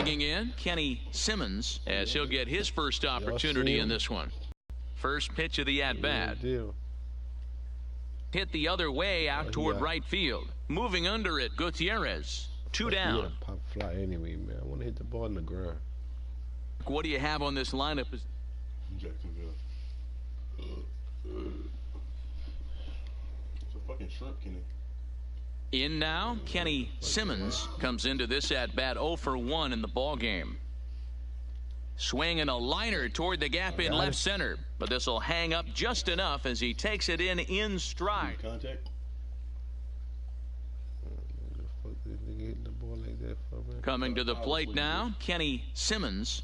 Digging in, Kenny Simmons, as he'll get his first opportunity in this one. First pitch of the at-bat. Hit the other way out toward right field. Moving under it, Gutierrez. 2 down. Pop fly anyway, man. I want to hit the ball in the ground. What do you have on this lineup? Jacksonville. It's a fucking shrimp, Kenny. In now, Kenny Simmons comes into this at-bat 0 for 1 in the ball game. Swinging a liner toward the gap in left center, but this will hang up just enough as he takes it in stride. Contact. Coming to the plate now, Kenny Simmons.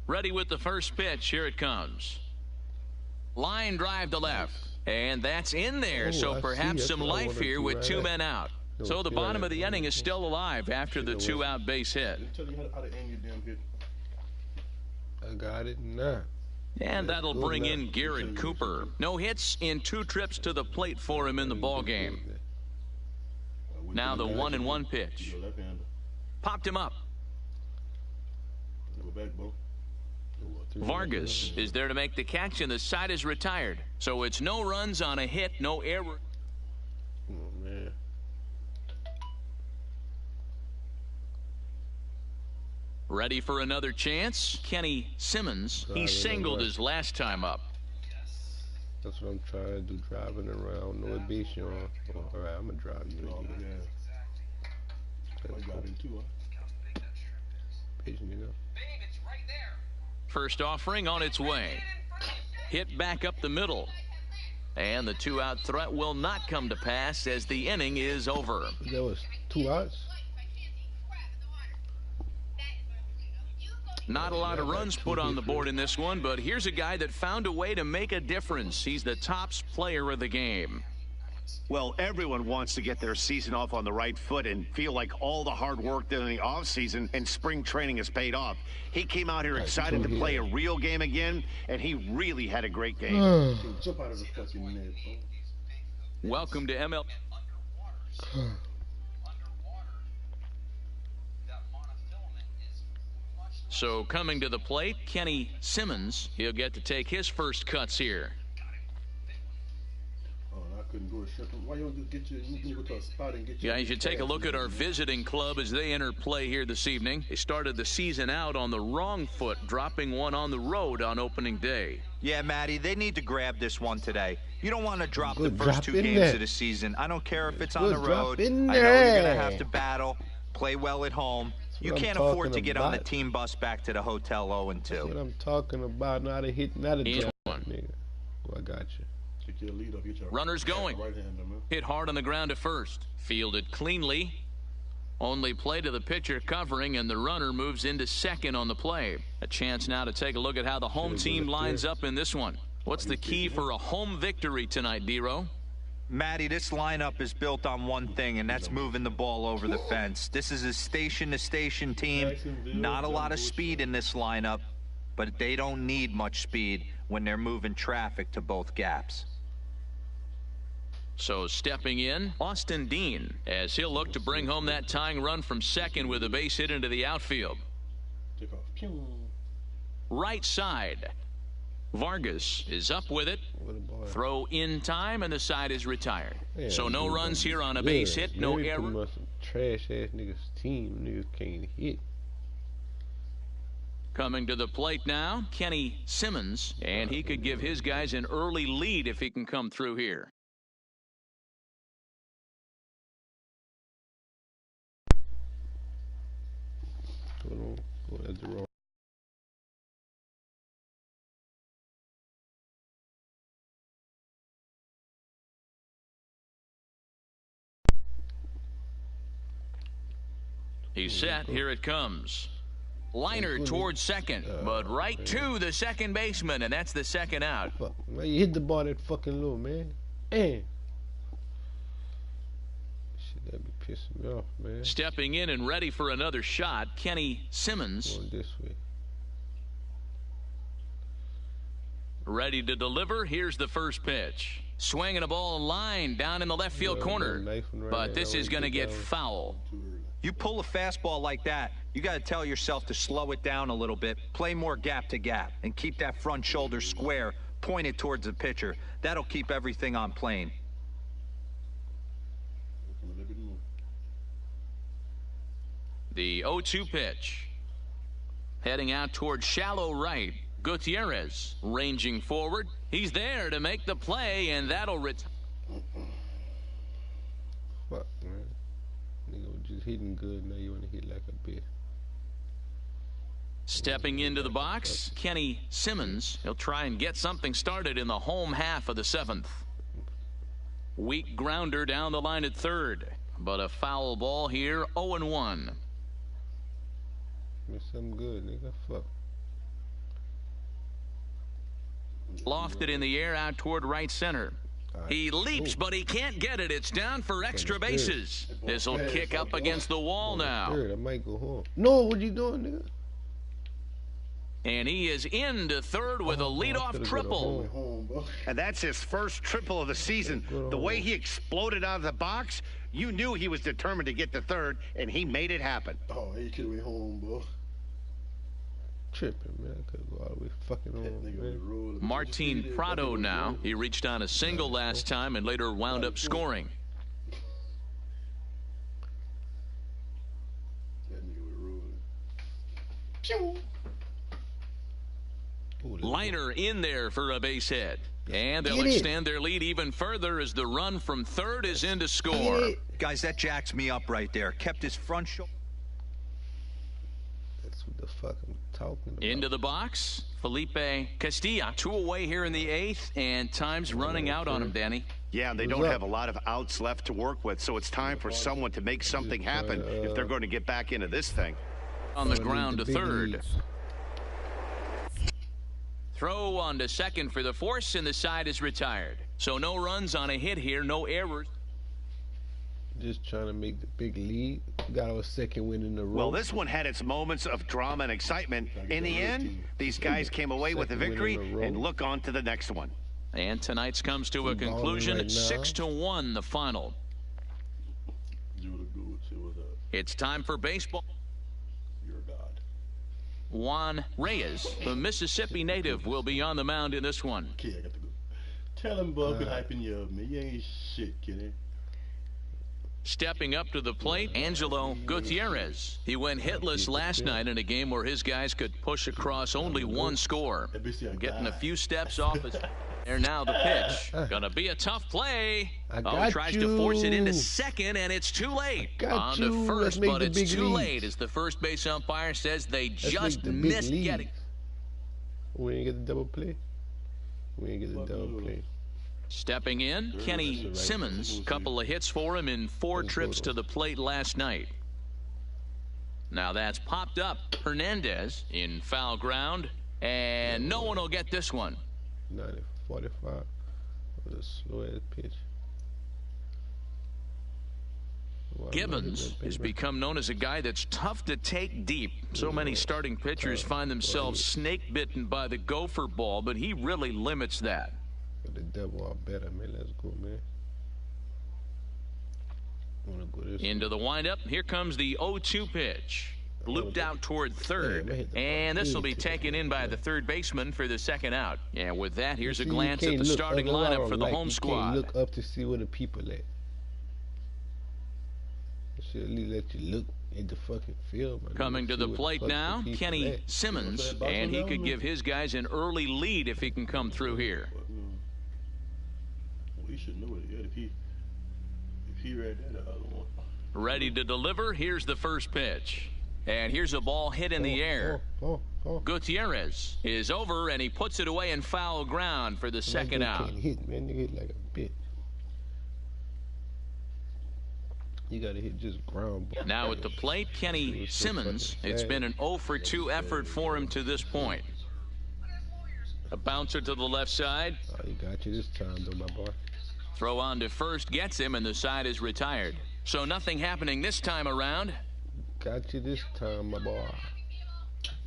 Ready with the first pitch. Here it comes. Line drive to left. And that's in there, so perhaps some life here with 2 men out. So the bottom of the inning is still alive after the 2-out base hit. I got it now. And that'll bring in Garrett Cooper. No hits in 2 trips to the plate for him in the ball game. Now the 1-1 pitch. Popped him up. Vargas is there to make the catch, and the side is retired. So it's no runs on a hit, no error. Oh, man. Ready for another chance? Kenny Simmons. He singled his last time up. That's what I'm trying to do, driving around. No base you on. All right, I'm going to drive you. Oh, yeah. Patient, you know. First offering on its way. Hit back up the middle. And the 2-out threat will not come to pass as the inning is over. There was 2 outs. Not a lot of runs put on the board in this one, but here's a guy that found a way to make a difference. He's the tops player of the game. Well, everyone wants to get their season off on the right foot and feel like all the hard work done in the offseason and spring training has paid off. He came out here excited to play a real game again, and he really had a great game. Welcome to ML. So coming to the plate, Kenny Simmons. He'll get to take his first cuts here. Yeah, you should take a look at our visiting club as they enter play here this evening. They started the season out on the wrong foot, dropping one on the road on opening day. Yeah, Matty, they need to grab this one today. You don't want to drop the first 2 games of the season. I don't care if it's on the road. I know you're going to have to battle, play well at home. You can't afford to get on the team bus back to the hotel 0-2. That's what I'm talking about. Not a hit, not a drop, nigga. Well, I got you. Runners going. Hit hard on the ground to first. Fielded cleanly. Only play to the pitcher covering, and the runner moves into second on the play. A chance now to take a look at how the home team lines up in this one. What's the key for a home victory tonight, D-Row? Matty, this lineup is built on one thing, and that's moving the ball over the fence. This is a station-to-station team. Not a lot of speed in this lineup, but they don't need much speed when they're moving traffic to both gaps. So stepping in, Austin Dean, as he'll look to bring home that tying run from second with a base hit into the outfield. Right side. Vargas is up with it. Throw in time, and the side is retired. Yeah, so no runs here on a base hit, no error. Trash ass niggas team, niggas can't hit. Coming to the plate now, Kenny Simmons, and he could give his guys an early lead if he can come through here. He's set. Here it comes. Liner towards second, but right to the second baseman, and that's the 2nd out. Man, you hit the ball that fucking low, man. Shit, that be pissing me off, man. Stepping in and ready for another shot, Kenny Simmons. Going this way. Ready to deliver. Here's the first pitch. Swinging a ball line down in the left field corner. But this is going to get foul. You pull a fastball like that, you got to tell yourself to slow it down a little bit, play more gap to gap, and keep that front shoulder square pointed towards the pitcher. That'll keep everything on plane. The 0-2 pitch. Heading out towards shallow right. Gutierrez ranging forward. He's there to make the play, and that'll retire. Fuck, man. Nigga was just hitting good. Now you want to hit like a bitch. Stepping into the box, Kenny Simmons. He'll try and get something started in the home half of the 7th. Weak grounder down the line at third. But a foul ball here, 0-1. There's something good, nigga. Fuck. Lofted in the air out toward right center. He leaps, but he can't get it. It's down for extra bases. This will kick up against the wall now. I might go home. No, what you doing, nigga? And he is into third with a leadoff triple. And that's his first triple of the season. The way he exploded out of the box, you knew he was determined to get to third, and he made it happen. Oh, he could have went home, bro. Tripping, man. I could go all the way fucking home, man. Martin Prado now. He reached on a single last time and later wound up scoring. That nigga was rolling. Liner in there for a base hit. And they'll extend their lead even further as the run from third is in to score. Guys, that jacks me up right there. Kept his front shoulder. That's what the fuck I'm talking about. Into the box, Felipe Castilla. 2 away here in the 8th, and time's running out on him, Danny. Yeah, they don't have a lot of outs left to work with, so it's time for someone to make something happen if they're going to get back into this thing. On the ground to third. Throw on to second for the force, and the side is retired. So no runs on a hit here, no errors. Just trying to make the big lead. Got our second win in a row. Well, this one had its moments of drama and excitement. In the end, these guys came away with a victory and look on to the next one. And tonight's comes to a conclusion. 6-1 the final. It's time for baseball. Juan Reyes, the Mississippi native, will be on the mound in this one. Okay, I got to go. Tell him, Bub, quit hyping you up, man. You ain't shit, Kenny. Stepping up to the plate, Angelo Gutierrez. He went hitless last night in a game where his guys could push across only 1 score. Getting a few steps off his... There now the pitch. Gonna be a tough play. Oh, tries to force it into second, and it's too late. On to first, but it's too late as the first base umpire says they just missed getting. We ain't get the double play. We ain't get the double play. Stepping in, Kenny Simmons. Couple of hits for him in 4 trips to the plate last night. Now that's popped up. Hernandez in foul ground, and no one will get this one. 45 with a slow ass pitch. Gibbons has become known as a guy that's tough to take deep. So many starting pitchers find themselves snake bitten by the gopher ball, but he really limits that. The devil are better, man. Let's go, man. Into the windup. Here comes the 0-2 pitch. Looped out toward third, and this will be taken in by the third baseman for the second out. And with that, here's a glance at the starting lineup for the home squad. Look up to see where the people at. Should at least let you look at the fucking field. Coming to the plate now, Kenny Simmons, and he could give his guys an early lead if he can come through here. Well, he should know it yet if he read that other one. Ready to deliver. Here's the first pitch. And here's a ball hit in the air. Gutierrez is over, and he puts it away in foul ground for the second out. Hit, man. You hit like a bitch. You got to hit just ground ball. Now at the plate, Kenny Simmons. It's been an 0-for-2 effort for him to this point. A bouncer to the left side. Oh, he got you this time, though, my boy. Throw on to first gets him, and the side is retired. So nothing happening this time around. Got you this time, my boy.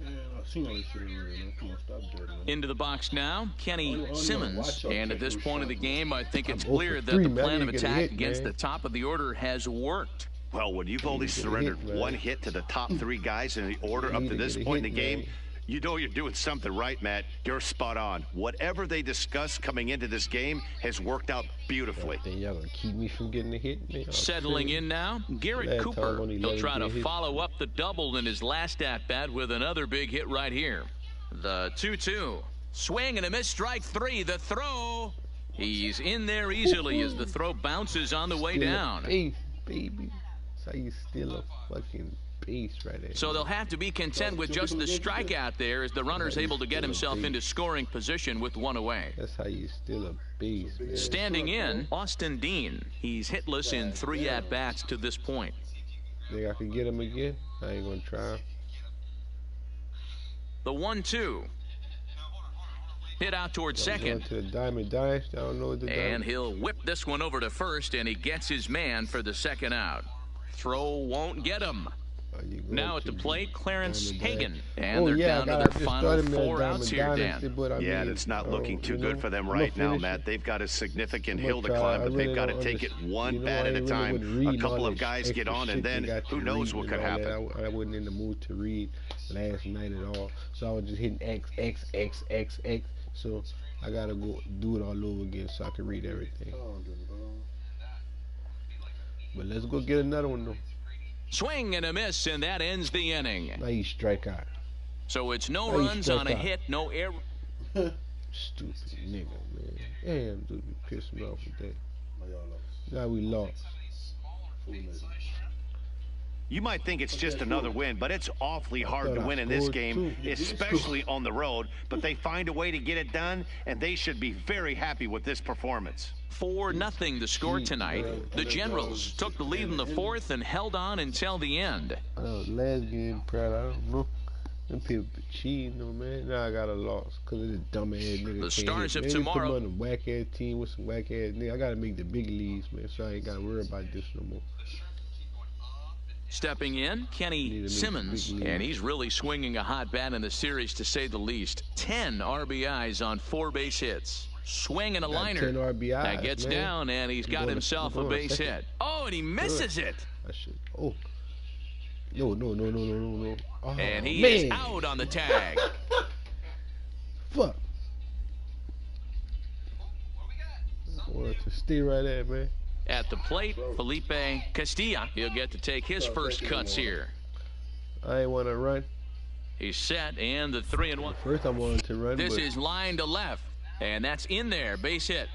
Man, I seen all this shit already, man. Come on, stop that, man. Into the box now, Kenny Simmons. And at this point of the game, I think it's I'm 0 for clear that 3, the man. plan of I didn't get a attack hit, against man. the top of the order has worked. Well, when you've only surrendered one hit to the top 3 guys in the order up to this point in the game, you know you're doing something right, Matt. You're spot on. Whatever they discussed coming into this game has worked out beautifully. Then y'all gonna keep me from getting a hit, man? Settling in now, Garrett Last Cooper. time only He'll 11 try to hits. follow up the double in his last at-bat with another big hit right here. The 2-2. Swing and a miss, strike 3. The throw. He's in there easily as the throw bounces on the way down. Base, baby. That's how you steal a fucking base right there. So they'll have to be content with just the strikeout there as the runner's able to get himself into scoring position with one away. That's how you steal a base, man. Standing in, Austin Dean. He's hitless in 3 at-bats to this point. Think I can get him again? I ain't gonna try. The 1-2. Hit out towards second. Going to the diamond dash. I don't know what the And he'll whip this one over to first, and he gets his man for the second out. Throw won't get him. Now at the plate, Clarence Hagan. And they're down to their final 4 outs here, Dan. Yeah, it's not looking too good for them right now, Matt. They've got a significant hill to climb, but they've got to take it one bat at a time. A couple of guys get on, and then who knows what could happen. I wasn't in the mood to read last night at all, so I was just hitting X, X, X, X, X. So I gotta go do it all over again so I can read everything. But let's go get another one though. Swing and a miss, and that ends the inning. Now you strike out. So it's no runs on a hit, no error. Stupid nigga, man. Damn, dude, you pissed me off with that. Now we lost. You might think it's just another win, but it's awfully hard to win in this game, especially on the road. But they find a way to get it done, and they should be very happy with this performance. 4-0 the score tonight. The Generals took the lead in the 4th and held on until the end. Last game, proud. I don't know. Them people be cheating, though, man. Now I got a loss because of this dumb ass nigga. The Stars of Maybe tomorrow. Put me on a whack ass team with some whack ass nigga. I gotta make the big leagues, man. So I ain't gotta worry about this no more. Stepping in, Kenny Simmons, and he's really swinging a hot bat in the series, to say the least. 10 RBIs on 4 base hits. Swing and a liner. 10 RBIs, that gets man. down, and he's got himself a base hit. Oh, and he misses it. I should. Oh. No. Oh, and he man. is out on the tag. Fuck. I wanted to stay right there, man. At the plate, Felipe Castilla. He'll get to take his first cuts here. I ain't want to run. He's set, and the 3-1. First I wanted to run. This is line to left, and that's in there. Base hit.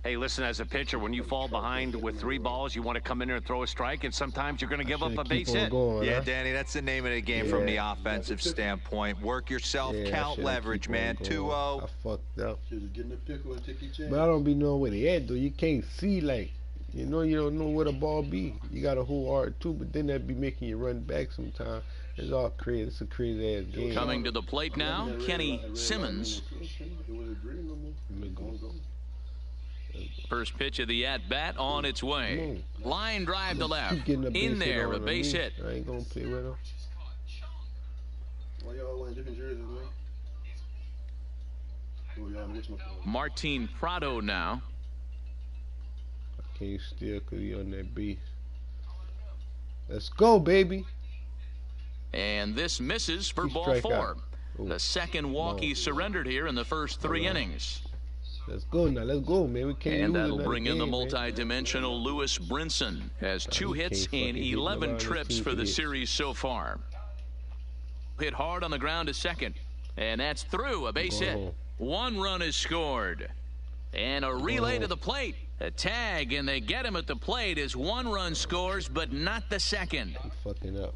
Hey, listen, as a pitcher, when you fall behind with 3 balls, you want to come in there and throw a strike, and sometimes you're going to give up a base hit. Yeah, Danny, that's the name of the game from the offensive standpoint. Work yourself, count leverage, man. 2-0. I fucked up. Getting the pickle and take your chance. But I don't be knowing where they at, though. You can't see, like, you don't know where the ball be. You got to hold hard, too, but then that be making you run back sometimes. It's all crazy. It's a crazy-ass game. Coming to the plate now, Kenny Simmons. First pitch of the at-bat on its way. Line drive to left. In there, a base hit. I ain't going to play with him. Why y'all wearing different jerseys, man? Martin Prado now. I can't steal because he on that base. Let's go, baby. And this misses for ball 4. The second walk he surrendered here in the first 3 innings. Let's go now. Let's go, man. We can't And lose that'll another bring in the game, man. multi-dimensional Lewis Brinson. Has 2 hits in 11 trips for the series so far. Hit hard on the ground to second. And that's through. A base hit. 1 run is scored. And a relay to the plate. A tag, and they get him at the plate as 1 run scores, but not the second. I'm fucking up.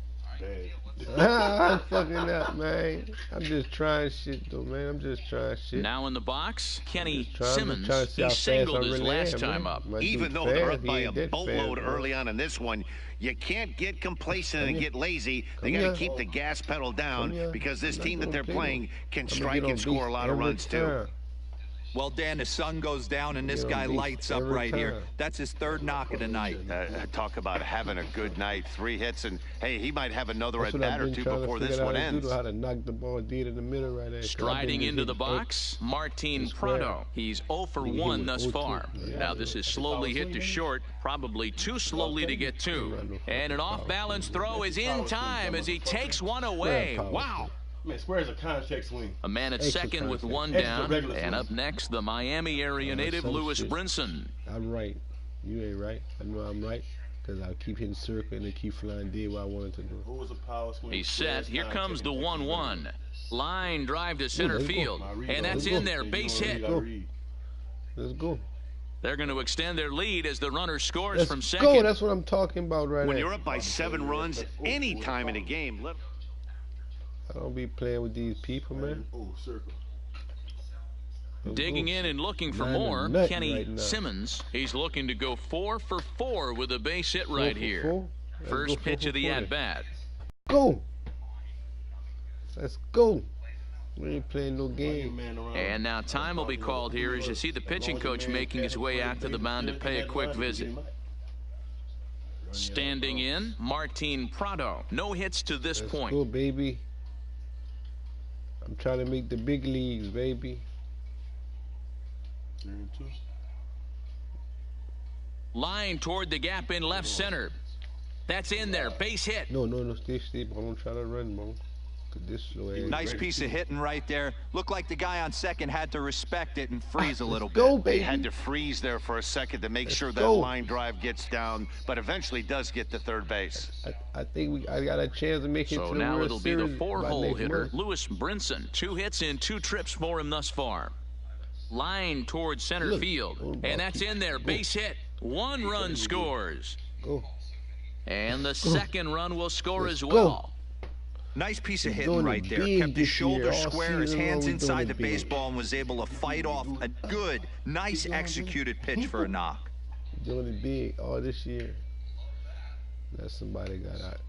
I'm fucking up, man. I'm just trying shit, though, man. I'm just trying shit. Now in the box, Kenny I'm Simmons. trying to see how He fast singled I his really last am, time man. up. My Even dude though they're fast, up by he a ain't that boatload fast, bro. early on in this one, you can't get complacent and get lazy. They got to keep the gas pedal down because this team that they're playing can strike and score a lot of runs too. Well, Dan, the sun goes down and this guy lights up right here. That's his third knock of the night. Talk about having a good night. 3 hits, and hey, he might have another at bat or two before this one ends. How to knock the ball dead in the middle right there. Striding into the box, Martin Prado. He's 0 for 1 thus far. Now this is slowly hit to short, probably too slowly to get to. And an off-balance throw is in time as he takes one away. Wow. Man, Square's a contact swing. A man at second with one down. And up next, the Miami area native, Lewis Brinson. I'm right. You ain't right. I know I'm right. Because I keep hitting circle and they keep flying dead what I wanted to do. Who was a power swing? He's set. Here comes the 1-1. Line drive to center field. And that's in there. Base hit. Let's go. They're going to extend their lead as the runner scores from second. Let's go. That's what I'm talking about right now. When you're up by 7 runs any time in a game, I don't be playing with these people, man. Digging in and looking for more, Kenny Simmons. He's looking to go 4 for 4 with a base hit right here. First pitch of the at-bat. Go. Let's go. We ain't playing no game. And now time will be called here as you see the pitching coach making his way out to the mound to pay a quick visit. Standing in, Martin Prado. No hits to this point. Let's go, baby. I'm trying to make the big leagues, baby. Line toward the gap in left center. That's in there. Base hit. No, stay. I don't try to run, bro. This slow ass. Nice piece of hitting right there. Looked like the guy on second had to respect it and freeze a little bit. Go, baby. He had to freeze there for a second to make sure that line drive gets down, but eventually does get to third base. I think I got a chance of making it to the now World it'll be the Series 4-hole hitter, Lewis Brinson. 2 hits in 2 trips for him thus far. Line towards center field, and that's in there. Base hit. 1 run scores. Go. And the second run will score as well. Nice piece of hitting right there. Kept his shoulders square, his hands inside the baseball, and was able to fight off a good, nice executed pitch for a knock. Doing it big all this year. That somebody got out.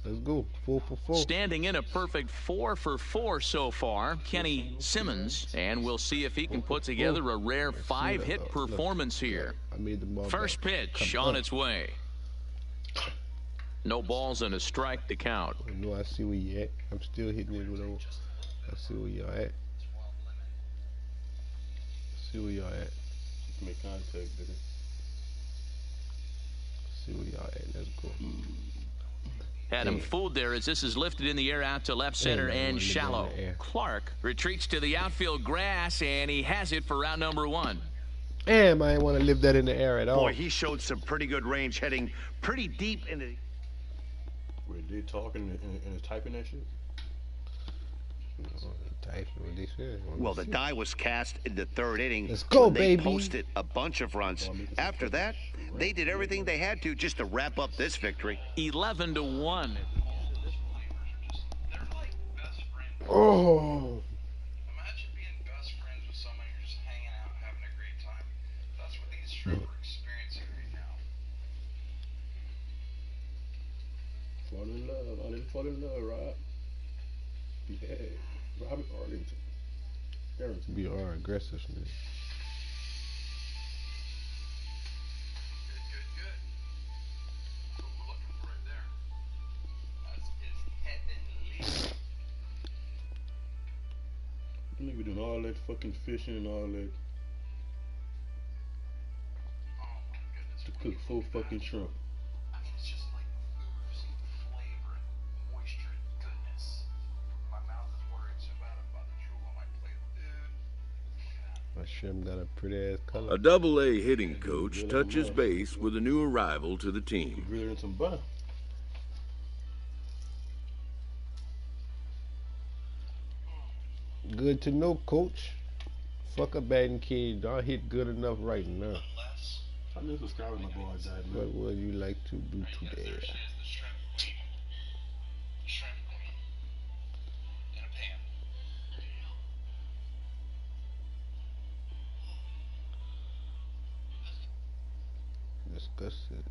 Let's go. 4 for 4. Standing in a perfect 4 for 4 so far, Kenny Simmons, and we'll see if he can put together a rare 5-hit performance here. First pitch on its way. No balls and a strike to count. No, I see where you at. I'm still hitting it with those. I see where y'all at. See where y'all at. Make contact with it. See where y'all at. Let's go. Had him fooled there as this is lifted in the air out to left center and shallow. Clark retreats to the outfield grass, and he has it for round number 1. Damn, I didn't want to live that in the air at all. Boy, he showed some pretty good range, heading pretty deep into the... Were they talking and typing that shit? Well, the die was cast in the 3rd inning. Let's go, they baby. Posted a bunch of runs. After that, they did everything they had to just to wrap up this victory. 11-1. Oh. Imagine being best friends with someone you're just hanging out, having a great time. That's what these shrimp are experiencing right now. Fall in love. I didn't fall in love, Rob. Yeah. Robert Arlington. Guaranteed. Be our aggressiveness. Good. What we're looking for right there. That is heavenly. Nigga doing all that fucking fishing and all that Oh my goodness. to cook 4 fucking shrimp. I mean, it's just like oozing flavor and moisture and goodness. My mouth is watering so bad I'm about to drool on my plate. Dude, look at that. My shrimp got a pretty ass color. A Double-A hitting coach touches base with a new arrival to the team. Grill it in some butter. Good to know, coach. Fuck a batting cage. I hit good enough right now. Unless I knew subscribe my boy died, man. What would you like to do today? there she is, the shrimp queen. Shrimp queen. In a pan. Discuss it.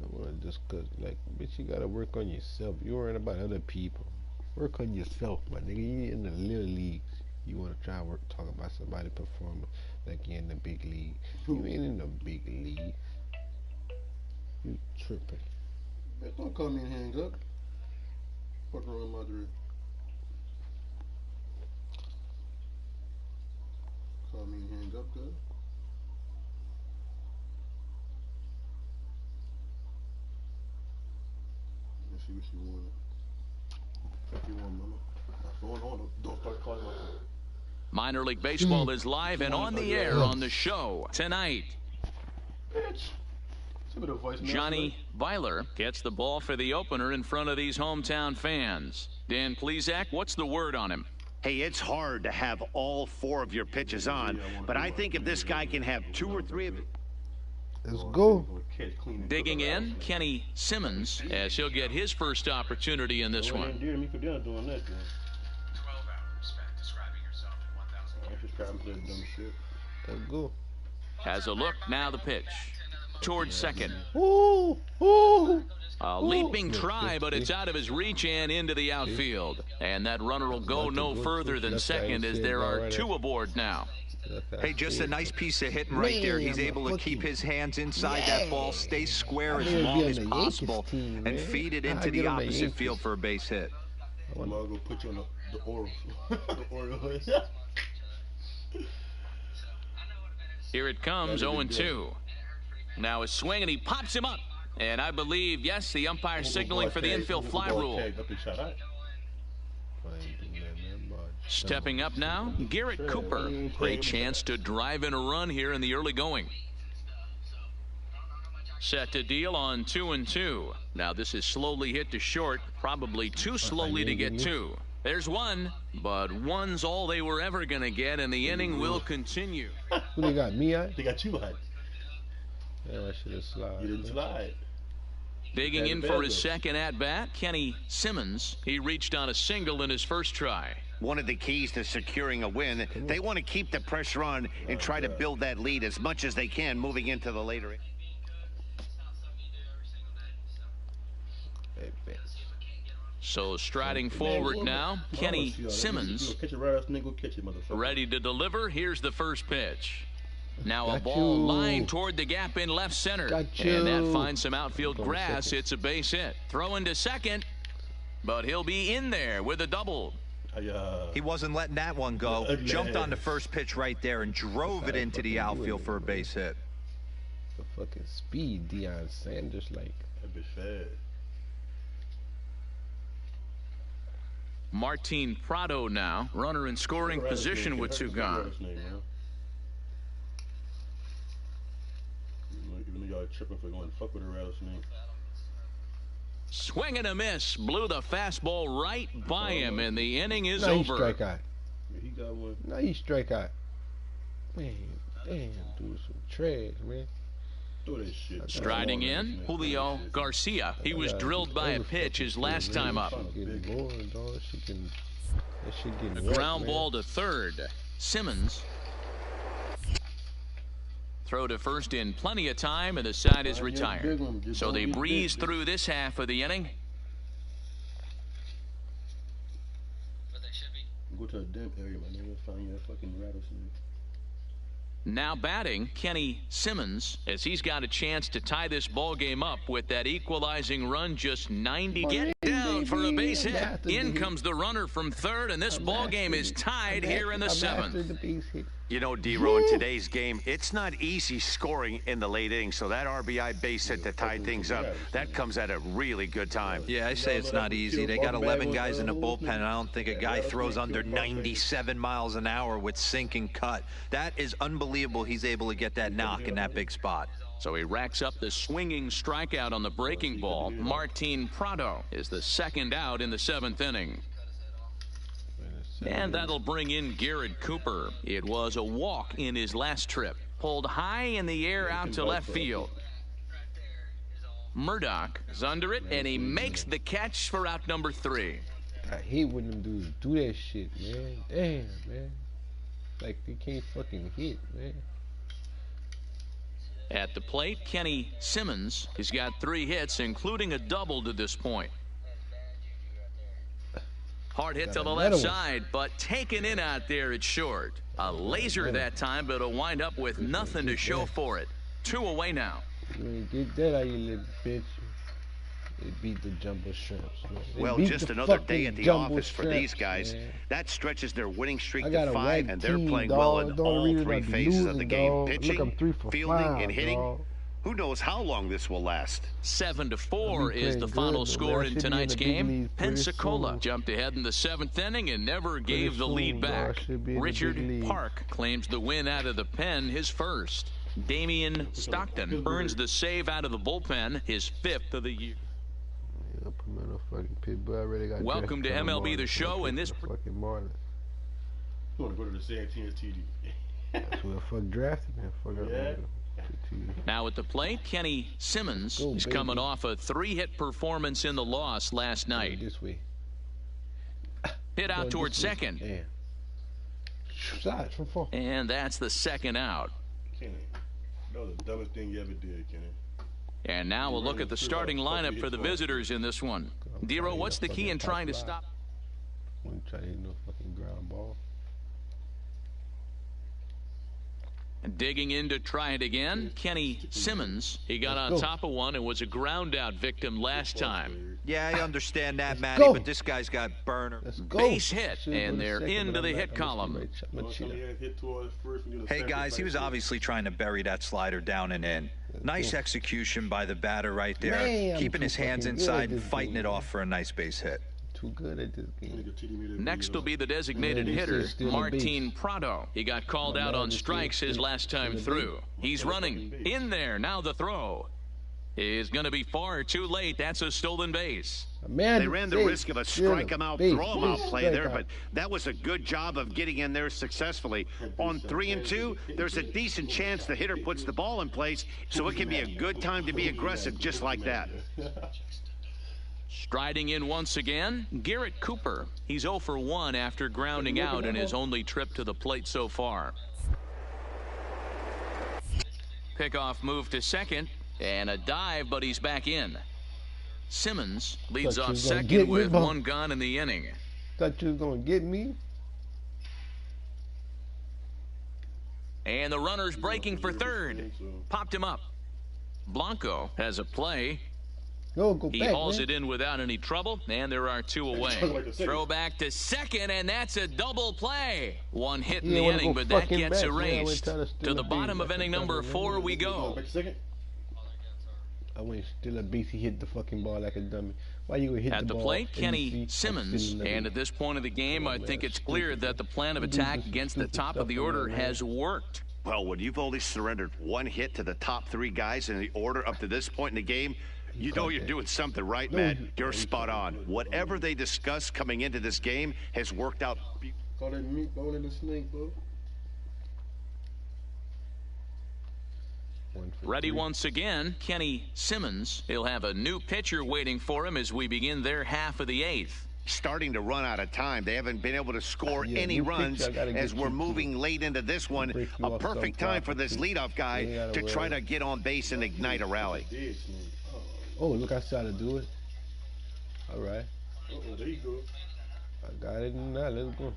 I want to discuss, like, bitch, you gotta work on yourself. You worrying about other people. Work on yourself, my nigga. You in the little leagues. You want to try to talk about somebody performing like you're in the big league. You ain't in the big league. You tripping. Man, don't call me and hang up. Fuck wrong with Madrid. Call me and hang up, good. Let's see what she wanted. What you want, mama? My phone on. Don't start calling my phone. Minor League Baseball is live and on the air on the show tonight. Bitch. Johnny Weiler gets the ball for the opener in front of these hometown fans. Dan Plesac, what's the word on him? Hey, it's hard to have all 4 of your pitches on, but I think if this guy can have 2 or 3 of it. Let's go. Digging in, Kenny Simmons, as he'll get his first opportunity in this one. 12 hours spent describing yourself in 1,000 Let's go. Has a look, now the pitch. Towards second. Ooh, ooh. A leaping try, but it's out of his reach and into the outfield. And that runner will go no further than second as there are 2 aboard now. Hey, just a nice piece of hitting right there. He's able to keep his hands inside that ball, stay square as long as possible, and feed it into the opposite field for a base hit. I'm gonna go put you on the oral. The oral. Here it comes, 0-2. Now a swing, and he pops him up. And I believe, yes, the umpire signaling for the infield fly rule. Stepping up now, Garrett Cooper. Great chance to drive in a run here in the early going. Set to deal on 2-2. Now this is slowly hit to short, probably too slowly to get 2. There's 1, but 1's all they were ever going to get, and the inning will continue. Who they got? Me on? They got you on. Yeah, I should have slid. You didn't slide. Digging in for his second at-bat, Kenny Simmons. He reached on a single in his first try. One of the keys to securing a win, they want to keep the pressure on and try to build that lead as much as they can moving into the later. So striding forward now, Kenny Simmons. Ready to deliver. Here's the first pitch. Now a ball lined toward the gap in left center. And that finds some outfield grass. It's a base hit. Throwing to second, but he'll be in there with a double. He wasn't letting that one go. Jumped on the first pitch right there and drove it into the outfield for a base hit. The fucking speed Deion Sanders like. That bitch fast. Martin Prado now, runner in scoring position with 2 gone. Y'all tripping for going fuck with a rattlesnake. Swing and a miss, blew the fastball right by him, and the inning is now over. Strike out. Yeah, he got one. Now you strike out. Man, damn, dude, some trash, man. Throw that shit. Striding in, Julio Garcia. He was drilled by a pitch his last time up. A ground ball to third. Simmons. Throw to first in plenty of time, and the side is retired. So they breeze through this half of the inning. Go to a damp area, my nigga. Find you a fucking rattlesnake. Now batting, Kenny Simmons, as he's got a chance to tie this ball game up with that equalizing run just 90. Get down for a base hit. In comes the runner from third, and this ball game is tied here in the 7th. You know, D-Row, in today's game, it's not easy scoring in the late innings, so that RBI base hit to tie things up, that comes at a really good time. Yeah, I say it's not easy. They got 11 guys in the bullpen, and I don't think a guy throws under 97 miles an hour with sink and cut. That is unbelievable he's able to get that knock in that big spot. So he racks up the swinging strikeout on the breaking ball. Martin Prado is the second out in the 7th inning. And that'll bring in Garrett Cooper. It was a walk in his last trip. Pulled high in the air out to left field. Murdoch is under it, and he makes the catch for out number 3. I hate when them dudes do that shit, man. Damn, man. Like, they can't fucking hit, man. At the plate, Kenny Simmons. He's got 3 hits, including a double to this point. Hard hit to the left side, but taken in out there, it's short. A laser that time, but it'll wind up with nothing to show for it. 2 away now. You ain't get that out, you little bitch. They beat the jumbo shrimps. Well, just another day at the office for these guys. Man. That stretches their winning streak to 5, and they're playing well in all 3 phases of the game. Pitching, fielding, and hitting. Who knows how long this will last? 7-4 is the final score in tonight's game. Pensacola jumped ahead in the 7th inning and never gave the lead back. Richard Park claims the win out of the pen, his first. Damian Stockton earns the save out of the bullpen, his 5th of the year. Welcome to MLB The Show, and this fucking Marlins. You want to go to the Santinas TD? That's what the fuck drafted, man. Fuck up. Now at the plate, Kenny Simmons is coming off a 3-hit performance in the loss last night. This way. Hit out towards second. And that's the second out. Kenny, that was the dumbest thing you ever did, Kenny. And now we'll look at the starting lineup for the visitors in this one. Dero, what's the key in trying to stop? I'm trying to hit no fucking ground ball. Digging in to try it again, Kenny Simmons. He got on top of one and was a ground-out victim last time. Yeah, I understand that, Matty, but this guy's got burner. Base hit, and they're into the hit column. Hey, guys, he was obviously trying to bury that slider down and in. Nice execution by the batter right there, keeping his hands inside and fighting it off for a nice base hit. Too good at this game. Next will be the designated hitter, Martin Prado. He got called out on strikes his last time through. He's running in there. Now the throw is going to be far too late. That's a stolen base. They ran the risk of a strike him out, throw him out play there, but that was a good job of getting in there successfully. On 3-2, there's a decent chance the hitter puts the ball in place, so it can be a good time to be aggressive just like that. Striding in once again, Garrett Cooper. He's 0 for 1 after grounding out in his only trip to the plate so far. Pickoff move to second, and a dive, but he's back in. Simmons leads off second with 1 gone in the inning. Thought you was going to get me? And the runner's breaking for third. Popped him up. Blanco has a play. He hauls it in without any trouble, and there are 2 away. Throw back to second, and that's a double play. 1 hit in the inning, but that gets erased. To the bottom of inning number 4 we go. I went still a base. He hit the fucking ball like a dummy. Why you hit at the plate, Kenny Simmons. And at this point of the game, I think it's clear that the plan of attack against the top of the order has worked. Well, when you've only surrendered 1 hit to the top 3 guys in the order up to this point in the game, you know you're doing something right, man. You're spot on. Whatever they discussed coming into this game has worked out. Call that meatball in the snake, bro. Ready once again, Kenny Simmons. He'll have a new pitcher waiting for him as we begin their half of the 8th. Starting to run out of time. They haven't been able to score any runs as we're moving late into this one. A perfect time for this leadoff guy to try to get on base and ignite a rally. Oh, look, I saw to do it. All right. There you go. I got it now. Let's go.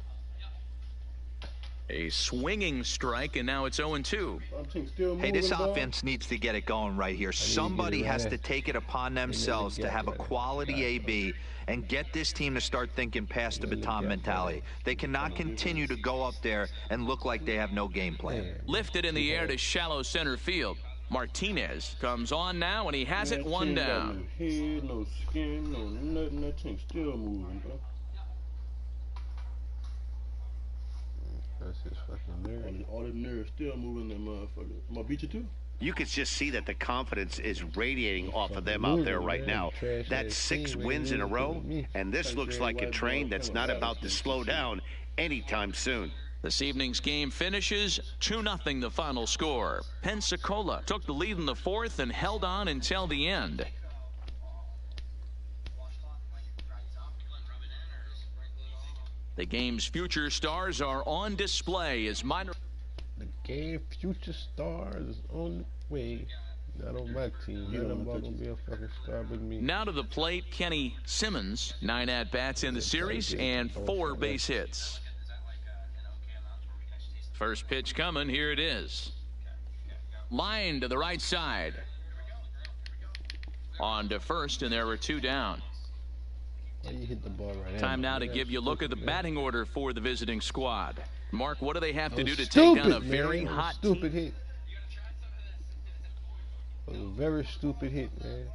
A swinging strike, and now it's 0-2. Hey, this offense needs to get it going right here. Somebody has to take it upon themselves to have a quality AB and get this team to start thinking past the baton mentality. They cannot continue to go up there and look like they have no game plan. Lifted in the air to shallow center field. Martinez comes on now, and he has it 1 down. No head, no skin, no nothing. That thing's still moving, bro. That's his fucking nerve. All the nerves still moving, that motherfucker. I'm gonna beat you too. You can just see that the confidence is radiating off of them out there right now. That's 6 wins in a row, and this looks like a train that's not about to slow down anytime soon. This evening's game finishes 2-0 the final score. Pensacola took the lead in the 4th and held on until the end. The game's future stars are on display as minor. The game future stars is on the way. Not on my team. Not about to be a fucking star with me. Now to the plate, Kenny Simmons. 9 at-bats in the series and 4 base hits. First pitch coming. Here it is. Line to the right side. On to first, and there were 2 down. Why you hit the ball right? Time now to give you a look at the batting order for the visiting squad. Mark, what do they have to do to stupid, take down a very hot stupid hit? A very stupid hit, man.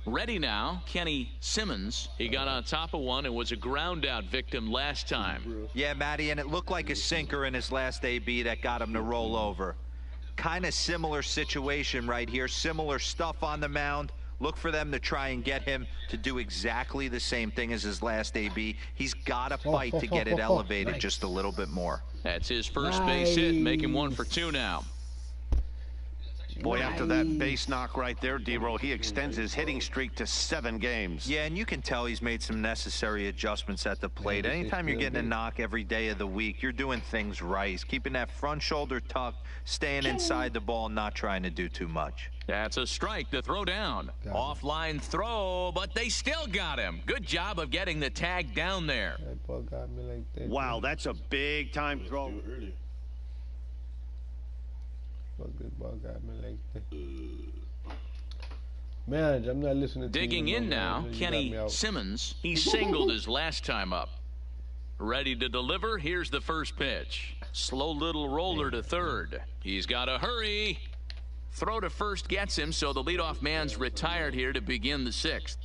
Ready now, Kenny Simmons. He got on top of one and was a ground out victim last time. Yeah, Matty, and it looked like a sinker in his last AB that got him to roll over. Kind of similar situation right here. Similar stuff on the mound. Look for them to try and get him to do exactly the same thing as his last AB. He's got to fight to get it elevated just a little bit more. That's his first base hit, making 1 for 2 now. Boy, after that base knock right there, D-Roll, he extends his hitting streak to 7 games. Yeah, and you can tell he's made some necessary adjustments at the plate. Anytime you're getting a knock every day of the week, you're doing things right. He's keeping that front shoulder tucked, staying inside the ball, not trying to do too much. That's a strike to throw down. Offline throw, but they still got him. Good job of getting the tag down there. That ball got me like that. Wow, that's a big-time throw. Good ball got me like that. Man, I'm not listening to Digging in now, Kenny Simmons. He singled his last time up. Ready to deliver. Here's the first pitch. Slow little roller to third. He's got to hurry. Throw to first gets him, so the leadoff man's retired here to begin the 6th.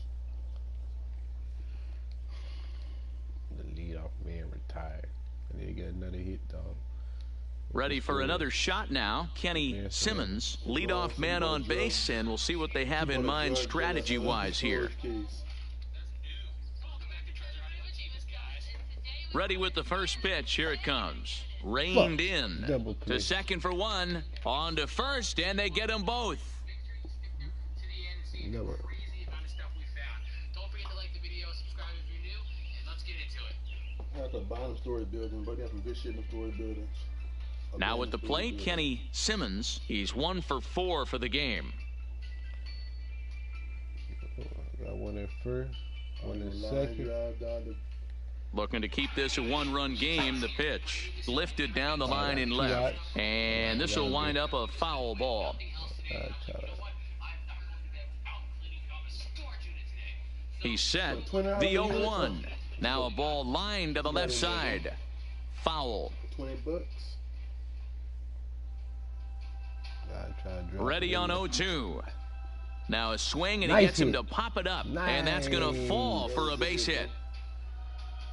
The leadoff man retired. And he got another hit, dog. Ready for another shot now. Kenny Simmons, leadoff man on base, and we'll see what they have in mind strategy-wise here. Ready with the first pitch. Here it comes. Reined in to second for 1. On to first, and they get them both. That's a bottom story building, but they have some good shit in the story building. Now at the plate, Kenny Simmons. He's 1 for 4 for the game. Got 1 at first, 1 at second. Looking to keep this a 1-run game. The pitch lifted down the line in left, and this will wind up a foul ball. He's set. The 0-1. Now a ball lined to the left side. Foul. $20. Ready on 0-2. Now a swing, and he gets him to pop it up. And that's going to fall for a base hit.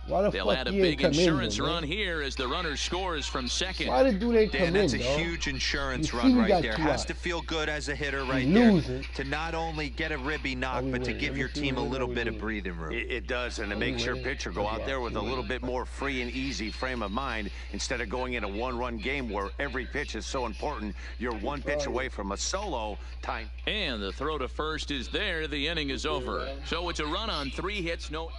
They'll add a big insurance run here as the runner scores from second. Why do they come Dan, that's in, a dog? huge insurance run right there. Has to feel good as a hitter right there to not only get a ribby knock, but to give your team a little bit of breathing room. It does, and it makes your pitcher go out there with a little bit more free and easy frame of mind instead of going in a 1-run game where every pitch is so important. You're 1 pitch away from a solo time. And the throw to first is there. The inning is over. So it's a run on 3 hits, no.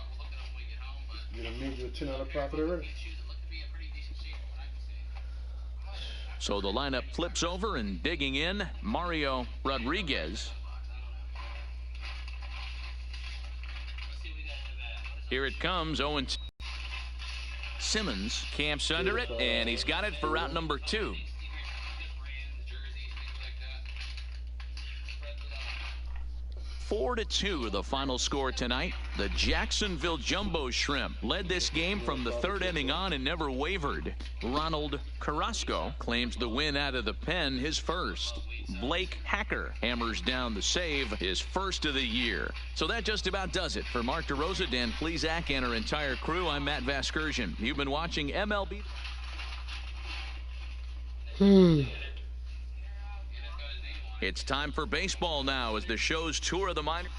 So the lineup flips over, and digging in, Mario Rodriguez. Here it comes. Owen Simmons camps under it, and he's got it for out number 2. 4-2 the final score tonight. The Jacksonville Jumbo Shrimp led this game from the 3rd inning on and never wavered. Ronald Carrasco claims the win out of the pen, his first. Blake Hacker hammers down the save, his first of the year. So that just about does it. For Mark DeRosa, Dan Plesac, and our entire crew, I'm Matt Vasgersian. You've been watching MLB. It's time for baseball now as the show's tour of the minors.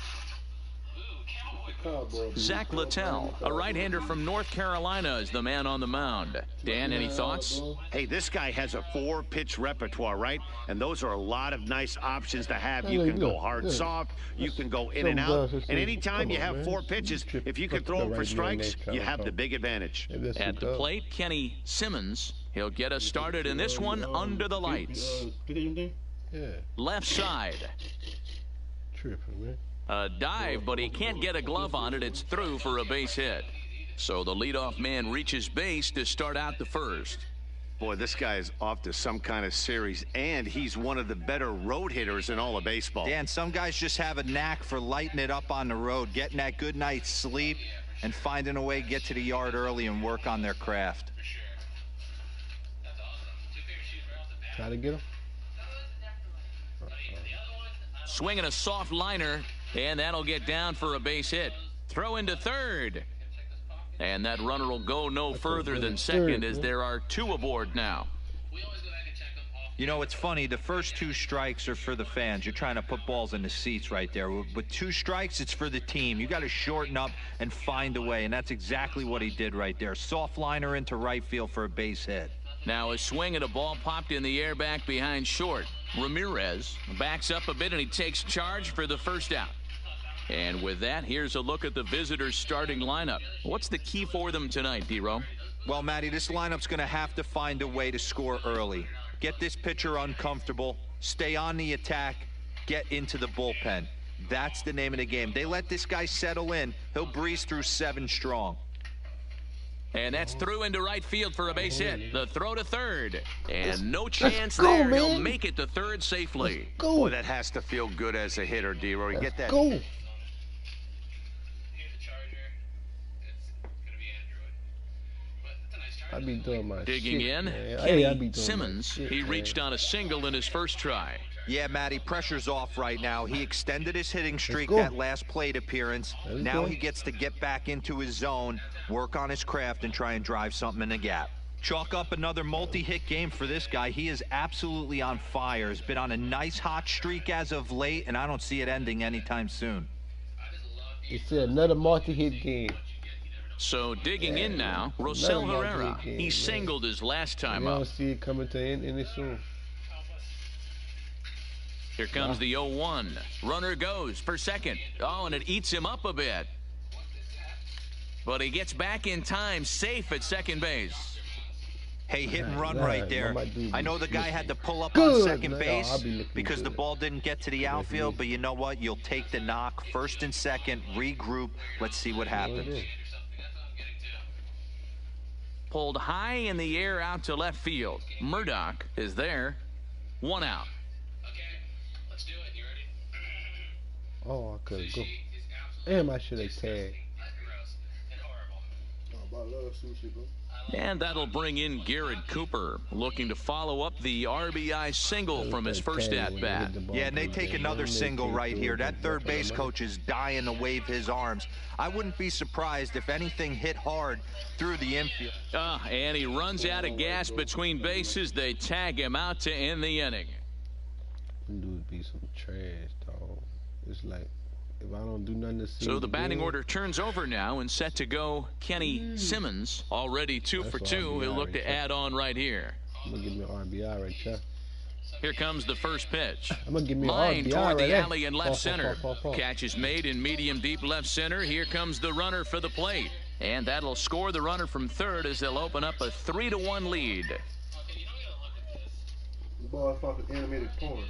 Zach Littell, a right-hander from North Carolina, is the man on the mound. Dan, any thoughts? Hey, this guy has a 4-pitch repertoire, right? And those are a lot of nice options to have. You can go hard, soft. You can go in and out. And anytime you have 4 pitches, if you can throw them for strikes, you have the big advantage. At the plate, Kenny Simmons. He'll get us started in this one under the lights. Yeah. Left side. Tripping, man. A dive, but he can't get a glove on it. It's through for a base hit. So the leadoff man reaches base to start out the first. Boy, this guy is off to some kind of series, and he's one of the better road hitters in all of baseball. Dan, some guys just have a knack for lighting it up on the road, getting that good night's sleep, and finding a way to get to the yard early and work on their craft. Try to get him. Swinging a soft liner, and that'll get down for a base hit. Throw into third. And that runner will go no further than second as there are two aboard now. You know, it's funny. The first two strikes are for the fans. You're trying to put balls in the seats right there. With two strikes, it's for the team. You got to shorten up and find a way, and that's exactly what he did right there. Soft liner into right field for a base hit. Now a swing at a ball popped in the air back behind short. Ramirez backs up a bit, and he takes charge for the first out. And with that, here's a look at the visitors' starting lineup. What's the key for them tonight, D-Row? Well, Matty, this lineup's going to have to find a way to score early. Get this pitcher uncomfortable, stay on the attack, get into the bullpen. That's the name of the game. They let this guy settle in, he'll breeze through 7 strong. And that's through into right field for a base hit. The throw to third. And no chance go, there. Man. He'll make it to third safely. Go. Boy, that has to feel good as a hitter, D-Roy. Get that. Go. I be doing my Digging shit, in, man. Kenny I be doing Simmons. my shit, He man. reached on a single in his first try. Yeah, Matty, pressure's off right now. He extended his hitting streak go. that last plate appearance. Let's Now go. he gets to get back into his zone, work on his craft, and try and drive something in the gap. Chalk up another multi-hit game for this guy. He is absolutely on fire. He's been on a nice hot streak as of late, and I don't see it ending anytime soon. It's another multi-hit game. So digging in now, Another Rosell multi-hit Herrera. game, He man. singled his last We time don't up. see it coming to end any soon. Here comes the 0-1. Runner goes for second. Oh, and it eats him up a bit. But he gets back in time, safe at second base. Hey, hit and run Right, right there. my dude I know be the guy looking had to pull up good, on second man. base I'll be looking because the good. ball didn't get to the outfield, but you know what? You'll take the knock. First and second, regroup. Let's see what happens. Pulled high in the air out to left field. Murdoch is there. 1 out. Oh, I could go. Damn, I should have tagged. I love sushi, bro. And that'll bring in Garrett Cooper, looking to follow up the RBI single from his first at-bat. Yeah, and they take another single right here. That third base coach is dying to wave his arms. I wouldn't be surprised if anything hit hard through the infield. And he runs out of gas between bases. They tag him out to end the inning. Dude be some trash, dog. It's like, if I don't do nothing to see. So the batting order turns over now and set to go Kenny Simmons. Already 2 for 2. He'll look to add on right here. I'm gonna give me an RBI right there. Here comes the first pitch. I'm gonna give me an Line RBI toward right the there. alley in left center. Fall. Catch is made in medium deep left center. Here comes the runner for the plate. And that'll score the runner from third as they'll open up a 3-1 lead. The ball is fucking animated porn.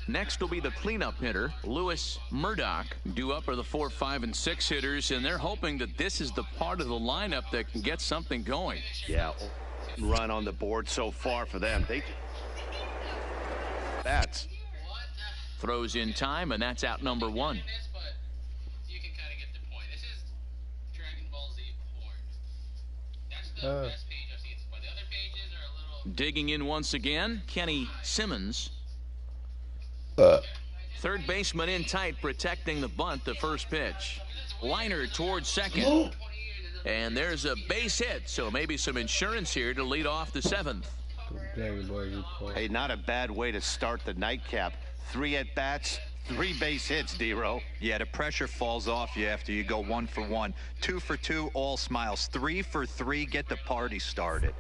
Next will be the cleanup hitter, Lewis Murdoch. Due up are the 4, 5, and 6 hitters, and they're hoping that this is the part of the lineup that can get something going. Yeah, run on the board so far for them. That's Throws in time, and that's out number 1. You can kind of get the point. This is Dragon Ball Z porn. That's the best page I've seen so far. The other pages are a little... Digging in once again, Kenny Simmons. Third baseman in tight, protecting the bunt, the first pitch. Liner towards second. And there's a base hit, so maybe some insurance here to lead off the 7th. hey, not a bad way to start the nightcap. 3 at-bats, 3 base hits, D-Row. Yeah, the pressure falls off you after you go 1 for 1. 2 for 2, all smiles. 3 for 3, get the party started.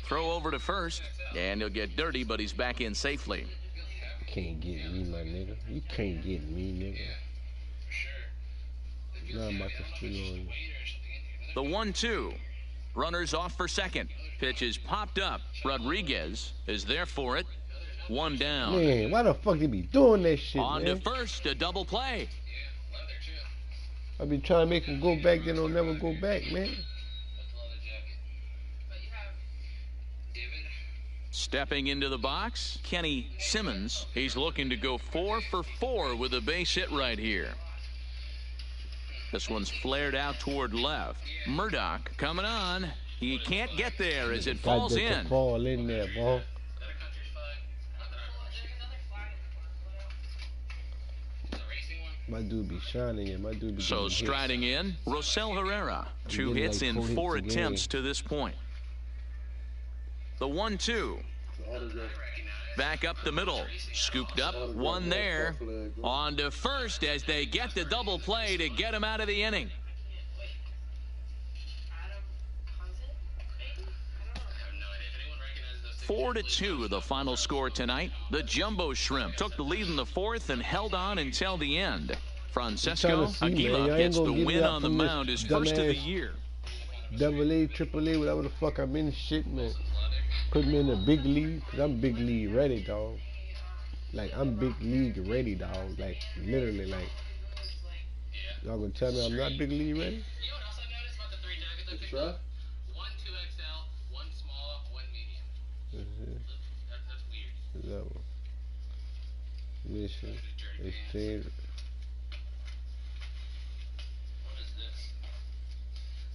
Throw over to first, and he'll get dirty, but he's back in safely. Can't get me, my nigga. You can't get me, nigga. Now I'm about to steal on you. The 1-2. Runners off for second. Pitch is popped up. Rodriguez is there for it. One down. Man, why the fuck they be doing that shit, On man? to first, a double play. I be trying to make him go back, then he'll never go back, man. Stepping into the box, Kenny Simmons. He's looking to go 4 for 4 with a base hit right here. This one's flared out toward left. Murdoch coming on. He can't get there as it falls in. Fall in there, boy. My dude be shining, and my dude be So striding in, Rosell Herrera. 2 hits in 4 attempts to this point. The 1-2. Back up the middle. Scooped up. One there. On to first as they get the double play to get him out of the inning. 4-2 the final score tonight. The Jumbo Shrimp took the lead in the 4th and held on until the end. Francesco Aguila gets the win on the mound, his first of the year. Double A, triple A, whatever the fuck I'm in, shit, man. Put me in the big league, because I'm big league ready, dog. Like, I'm big league ready, dog. Like, literally, like. Y'all gonna tell me I'm not big league ready? Let's try. That's weird. Mission. Exchange.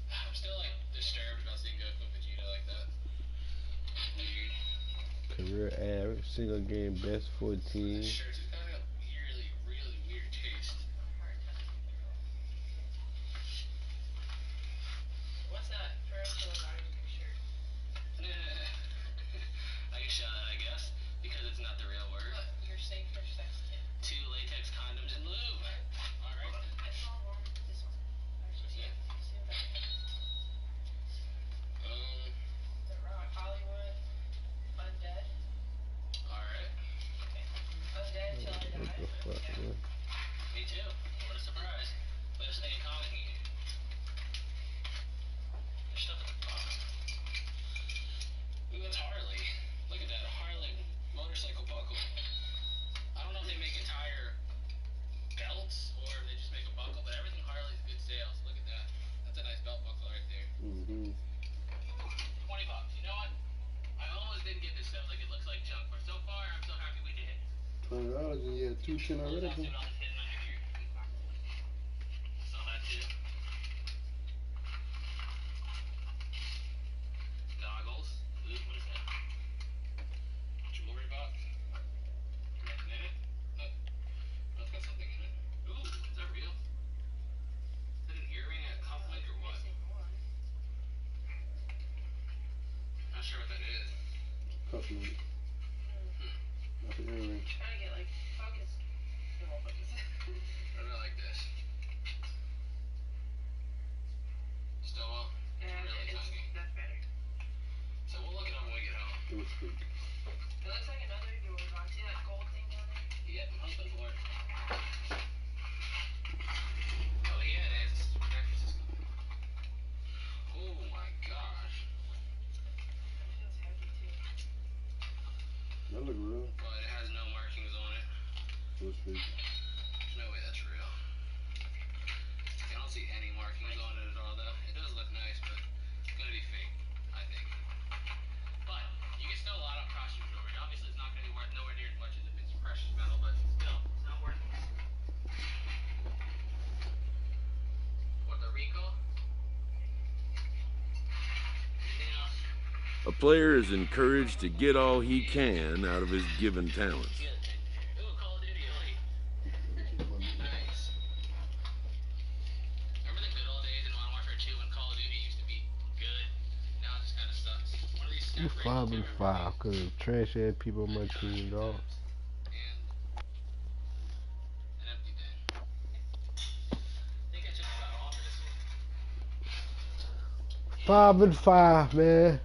I'm still like disturbed about seeing Goku and Vegeta like that. Weird. Career average, single game best 14. Shirts have got a really, really weird taste. What's that? Shirt. I can show that, I guess, because it's not the real word. Look, you're safe for sex tip. 2 latex condoms and lube. All right. I saw one. This one. Yeah. The Rock, Hollywood, Undead. All right. Okay. Undead till I die. What the fuck, man? Me too. What a surprise. Listening to comic geek. There's stuff at the bottom. Ooh, that's Harley. Look at that, Harley motorcycle buckle. I don't know if they make entire belts or if they just make a buckle, but everything Harley's good sales. Look at that. That's a nice belt buckle right there. Mm-hmm. $20. You know what? I almost didn't get this stuff. Like, it looks like junk, but so far I'm so happy we did. $20 and you had 210 already. $2 hidden under here. Saw that too. Goggles. Ooh, what is that? Jewelry box. Nothing in it? Oh, it's got something in it. Ooh, is that real? Is that an earring, a cufflink, or what? Not sure what that is. Cufflink. Not the earring. Trying to get like focus. It won't focus. What about like this? Still won't. Really tiny. That's better. So we'll look it up when we get home. It was quick. It looks like another jewelry box. See that gold thing down there? Yeah, I'm hoping for it. Oh yeah, it is. Oh my gosh. That feels heavy too. That look real. But it has no markings on it. It was fake. There's no way that's real. I don't see any markings on it at all though. It does look nice, but it's gonna be fake, I think. But you can still lot up costume jewelry. Obviously it's not gonna be worth nowhere near as much as if it's precious metal, but still, it's not worth it. Puerto Rico. Anything else? A player is encouraged to get all he can out of his given talents. Ooh, Call of Duty Elite. Nice. Remember the good old days in Modern Warfare 2 when Call of Duty used to be good? Now it just kind of sucks. One of these You snap 5-5, cause trash ass people on my team, dog. and an empty bin. I think I just about offered this one. 5-5, man.